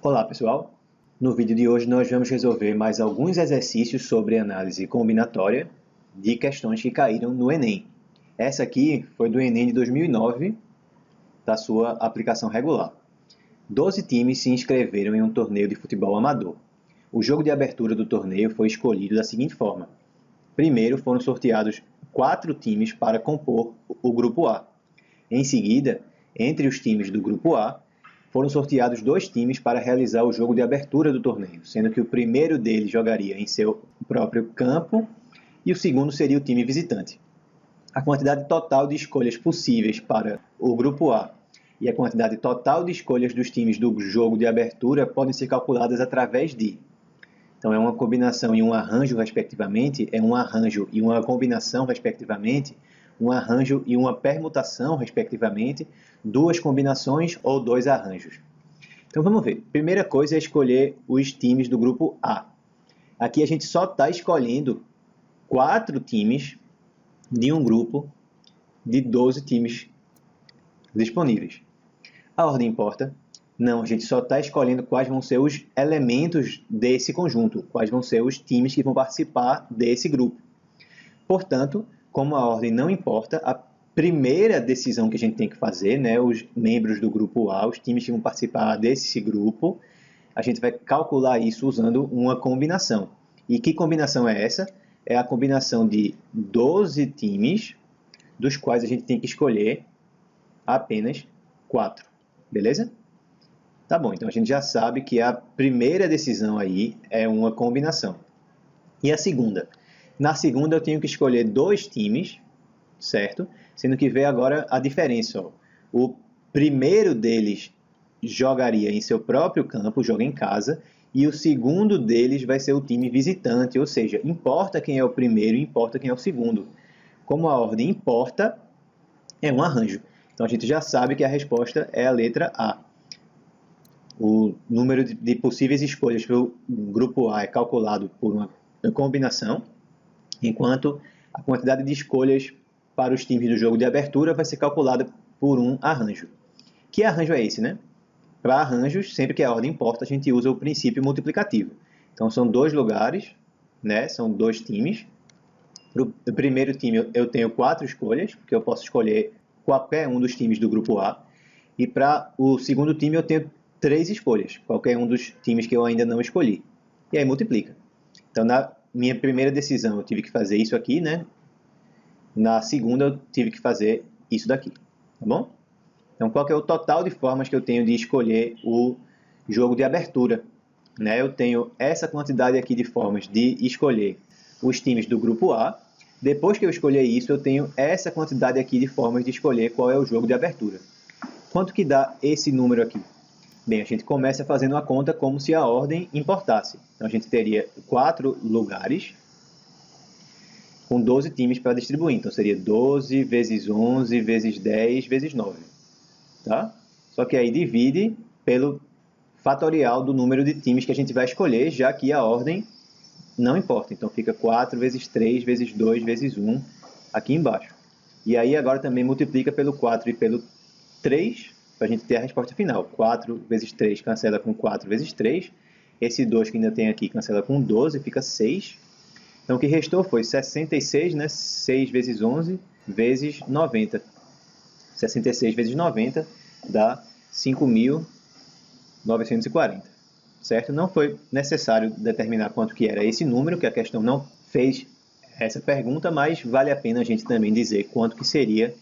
Olá pessoal, no vídeo de hoje nós vamos resolver mais alguns exercícios sobre análise combinatória de questões que caíram no Enem. Essa aqui foi do Enem de 2009, da sua aplicação regular. 12 times se inscreveram em um torneio de futebol amador. O jogo de abertura do torneio foi escolhido da seguinte forma. Primeiro foram sorteados 4 times para compor o grupo A. Em seguida, entre os times do grupo A, foram sorteados 2 times para realizar o jogo de abertura do torneio, sendo que o primeiro deles jogaria em seu próprio campo e o segundo seria o time visitante. A quantidade total de escolhas possíveis para o grupo A e a quantidade total de escolhas dos times do jogo de abertura podem ser calculadas através de... Então, é uma combinação e um arranjo, respectivamente, é um arranjo e uma combinação, respectivamente, um arranjo e uma permutação, respectivamente, 2 combinações ou 2 arranjos. Então, vamos ver. Primeira coisa é escolher os times do grupo A. Aqui a gente só está escolhendo 4 times de um grupo de 12 times disponíveis. A ordem importa? Não, a gente só está escolhendo quais vão ser os elementos desse conjunto, quais vão ser os times que vão participar desse grupo. Portanto, como a ordem não importa, a primeira decisão que a gente tem que fazer, né, os membros do grupo A, os times que vão participar desse grupo, a gente vai calcular isso usando uma combinação. E que combinação é essa? É a combinação de 12 times, dos quais a gente tem que escolher apenas 4. Beleza? Tá bom, então a gente já sabe que a primeira decisão aí é uma combinação. E a segunda? Na segunda eu tenho que escolher 2 times, certo? Sendo que vê agora a diferença. Ó. O primeiro deles jogaria em seu próprio campo, joga em casa, e o segundo deles vai ser o time visitante, ou seja, importa quem é o primeiro e importa quem é o segundo. Como a ordem importa, é um arranjo. Então a gente já sabe que a resposta é a letra A. O número de possíveis escolhas para o grupo A é calculado por uma combinação, enquanto a quantidade de escolhas para os times do jogo de abertura vai ser calculada por um arranjo. Que arranjo é esse, né? Para arranjos, sempre que a ordem importa, a gente usa o princípio multiplicativo. Então, são 2 lugares, né? São 2 times. Para o primeiro time, eu tenho 4 escolhas, porque eu posso escolher qualquer um dos times do grupo A. E para o segundo time, eu tenho 3 escolhas, qualquer um dos times que eu ainda não escolhi. E aí multiplica. Então, na minha primeira decisão, eu tive que fazer isso aqui, né? Na segunda, eu tive que fazer isso daqui, tá bom? Então, qual que é o total de formas que eu tenho de escolher o jogo de abertura? Né? Eu tenho essa quantidade aqui de formas de escolher os times do grupo A. Depois que eu escolher isso, eu tenho essa quantidade aqui de formas de escolher qual é o jogo de abertura. Quanto que dá esse número aqui? Bem, a gente começa fazendo a conta como se a ordem importasse. Então, a gente teria 4 lugares com 12 times para distribuir. Então, seria 12 vezes 11 vezes 10 vezes 9. Tá? Só que aí divide pelo fatorial do número de times que a gente vai escolher, já que a ordem não importa. Então, fica 4 vezes 3 vezes 2 vezes 1 aqui embaixo. E aí, agora também multiplica pelo 4 e pelo 3, para a gente ter a resposta final. 4 vezes 3 cancela com 4 vezes 3. Esse 2 que ainda tem aqui cancela com 12, fica 6. Então, o que restou foi 66, né? 6 vezes 11 vezes 90. 66 vezes 90 dá 5.940. Certo? Não foi necessário determinar quanto que era esse número, que a questão não fez essa pergunta, mas vale a pena a gente também dizer quanto que seria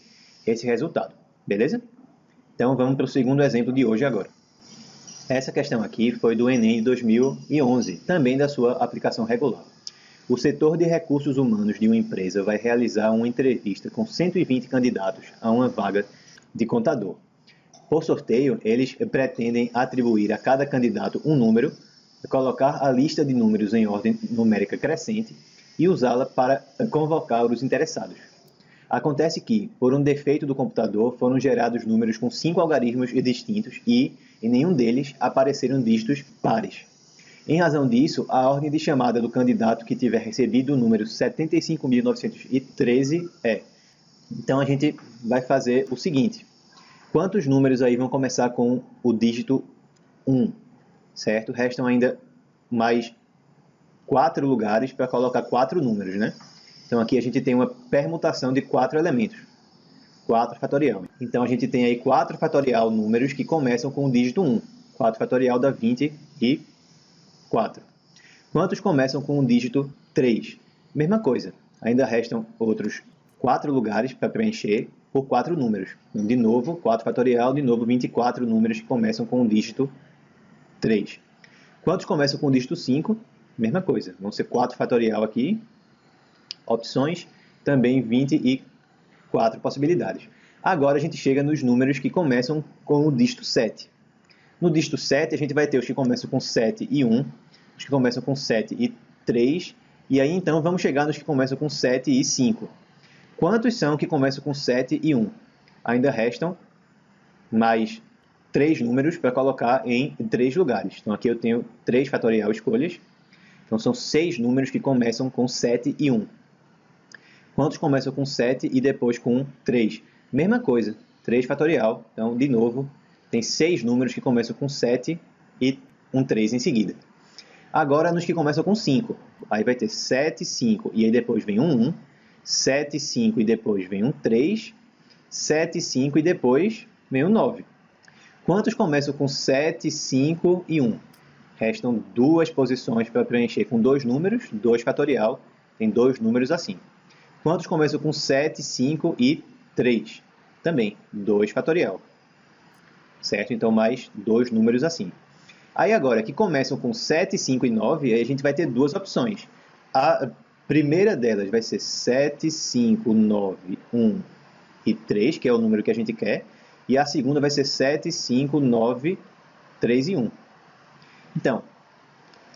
esse resultado. Beleza? Então, vamos para o segundo exemplo de hoje agora. Essa questão aqui foi do Enem de 2011, também da sua aplicação regular. O setor de recursos humanos de uma empresa vai realizar uma entrevista com 120 candidatos a uma vaga de contador. Por sorteio, eles pretendem atribuir a cada candidato um número, colocar a lista de números em ordem numérica crescente e usá-la para convocar os interessados. Acontece que, por um defeito do computador, foram gerados números com 5 algarismos distintos e, em nenhum deles, apareceram dígitos pares. Em razão disso, a ordem de chamada do candidato que tiver recebido o número 75.913 é. Então, a gente vai fazer o seguinte. Quantos números aí vão começar com o dígito 1? certo? Restam ainda mais 4 lugares para colocar 4 números, né? Então aqui a gente tem uma permutação de 4 elementos, 4 fatorial. Então a gente tem aí 4 fatorial números que começam com o dígito 1. 4 fatorial dá 24. Quantos começam com o dígito 3? Mesma coisa, ainda restam outros 4 lugares para preencher por 4 números. Então, de novo, 4 fatorial, de novo 24 números que começam com o dígito 3. Quantos começam com o dígito 5? Mesma coisa, vão ser 4 fatorial aqui. Opções, também 24 possibilidades. Agora a gente chega nos números que começam com o dígito 7. No dígito 7, a gente vai ter os que começam com 7 e 1, os que começam com 7 e 3, e aí então vamos chegar nos que começam com 7 e 5. Quantos são que começam com 7 e 1? Ainda restam mais 3 números para colocar em 3 lugares. Então aqui eu tenho 3 fatorial escolhas. Então são 6 números que começam com 7 e 1. Quantos começam com 7 e depois com 3? Mesma coisa, 3 fatorial. Então, de novo, tem 6 números que começam com 7 e um 3 em seguida. Agora, nos que começam com 5. Aí vai ter 7, 5 e aí depois vem um 1. 7, 5 e depois vem um 3. 7, 5 e depois vem um 9. Quantos começam com 7, 5 e 1? Restam 2 posições para preencher com 2 números, 2 fatorial, tem 2 números assim. Quantos começam com 7, 5 e 3? Também, 2 fatorial. Certo? Então, mais 2 números assim. Aí agora, que começam com 7, 5 e 9, aí a gente vai ter 2 opções. A primeira delas vai ser 7, 5, 9, 1 e 3, que é o número que a gente quer. E a segunda vai ser 7, 5, 9, 3 e 1. Então,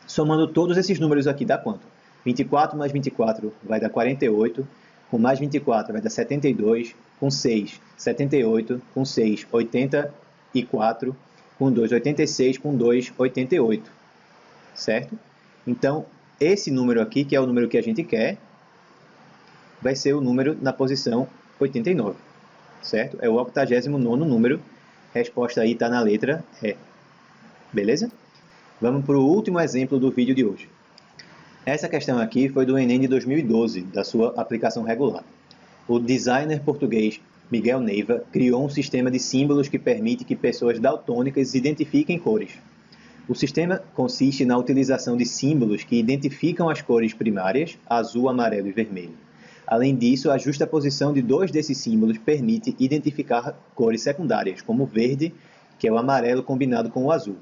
somando todos esses números aqui dá quanto? 24 mais 24 vai dar 48, com mais 24 vai dar 72, com 6, 78, com 6, 84, com 2, 86, com 2, 88, certo? Então, esse número aqui, que é o número que a gente quer, vai ser o número na posição 89, certo? É o 89º número, resposta aí está na letra E, beleza? Vamos para o último exemplo do vídeo de hoje. Essa questão aqui foi do Enem de 2012, da sua aplicação regular. O designer português Miguel Neiva criou um sistema de símbolos que permite que pessoas daltônicas identifiquem cores. O sistema consiste na utilização de símbolos que identificam as cores primárias, azul, amarelo e vermelho. Além disso, a justaposição de 2 desses símbolos permite identificar cores secundárias, como o verde, que é o amarelo combinado com o azul.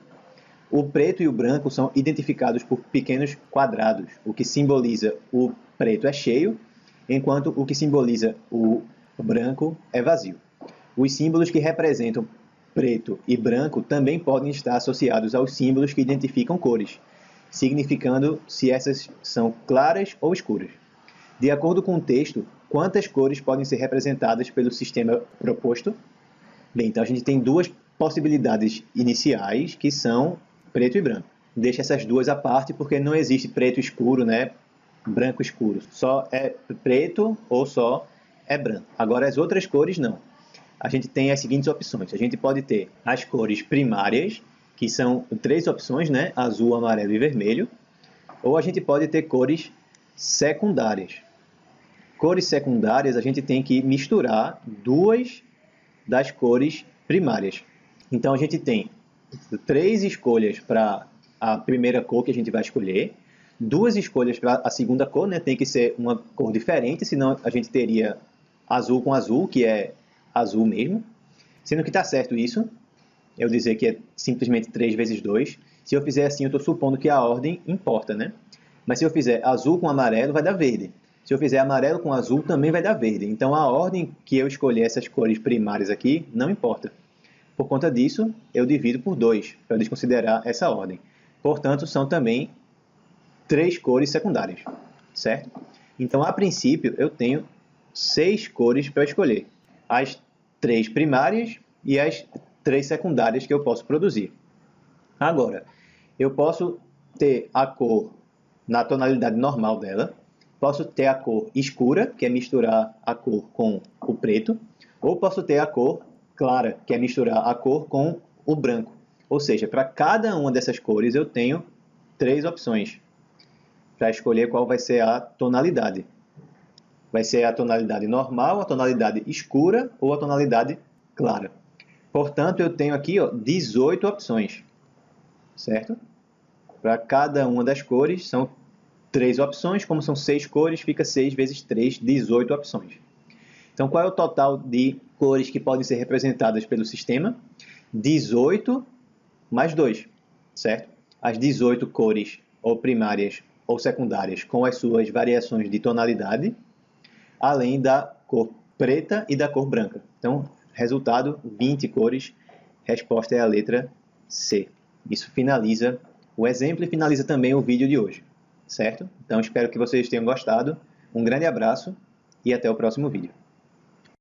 O preto e o branco são identificados por pequenos quadrados. O que simboliza o preto é cheio, enquanto o que simboliza o branco é vazio. Os símbolos que representam preto e branco também podem estar associados aos símbolos que identificam cores, significando se essas são claras ou escuras. De acordo com o texto, quantas cores podem ser representadas pelo sistema proposto? Bem, então a gente tem 2 possibilidades iniciais que são preto e branco. Deixa essas 2 à parte porque não existe preto escuro, né? Branco escuro. Só é preto ou só é branco. Agora as outras cores não. A gente tem as seguintes opções. A gente pode ter as cores primárias, que são 3 opções, né? Azul, amarelo e vermelho. Ou a gente pode ter cores secundárias. Cores secundárias a gente tem que misturar 2 das cores primárias. Então a gente tem 3 escolhas para a primeira cor que a gente vai escolher, 2 escolhas para a segunda cor, né? Tem que ser uma cor diferente, senão a gente teria azul com azul, que é azul mesmo. Sendo que está certo isso, eu dizer que é simplesmente 3 vezes 2. Se eu fizer assim, eu estou supondo que a ordem importa, né? Mas se eu fizer azul com amarelo, vai dar verde. Se eu fizer amarelo com azul, também vai dar verde. Então a ordem que eu escolher essas cores primárias aqui não importa. Por conta disso, eu divido por 2, para desconsiderar essa ordem. Portanto, são também 3 cores secundárias, certo? Então, a princípio, eu tenho 6 cores para escolher. As 3 primárias e as 3 secundárias que eu posso produzir. Agora, eu posso ter a cor na tonalidade normal dela, posso ter a cor escura, que é misturar a cor com o preto, ou posso ter a cor clara, que é misturar a cor com o branco. Ou seja, para cada uma dessas cores eu tenho 3 opções para escolher qual vai ser a tonalidade. Vai ser a tonalidade normal, a tonalidade escura ou a tonalidade clara. Portanto, eu tenho aqui 18 opções, certo? Para cada uma das cores são 3 opções, como são 6 cores, fica 6 vezes 3, 18 opções. Então, qual é o total de cores que podem ser representadas pelo sistema? 18 mais 2, certo? As 18 cores, ou primárias ou secundárias, com as suas variações de tonalidade, além da cor preta e da cor branca. Então, resultado, 20 cores. Resposta é a letra C. Isso finaliza o exemplo e finaliza também o vídeo de hoje, certo? Então, espero que vocês tenham gostado. Um grande abraço e até o próximo vídeo.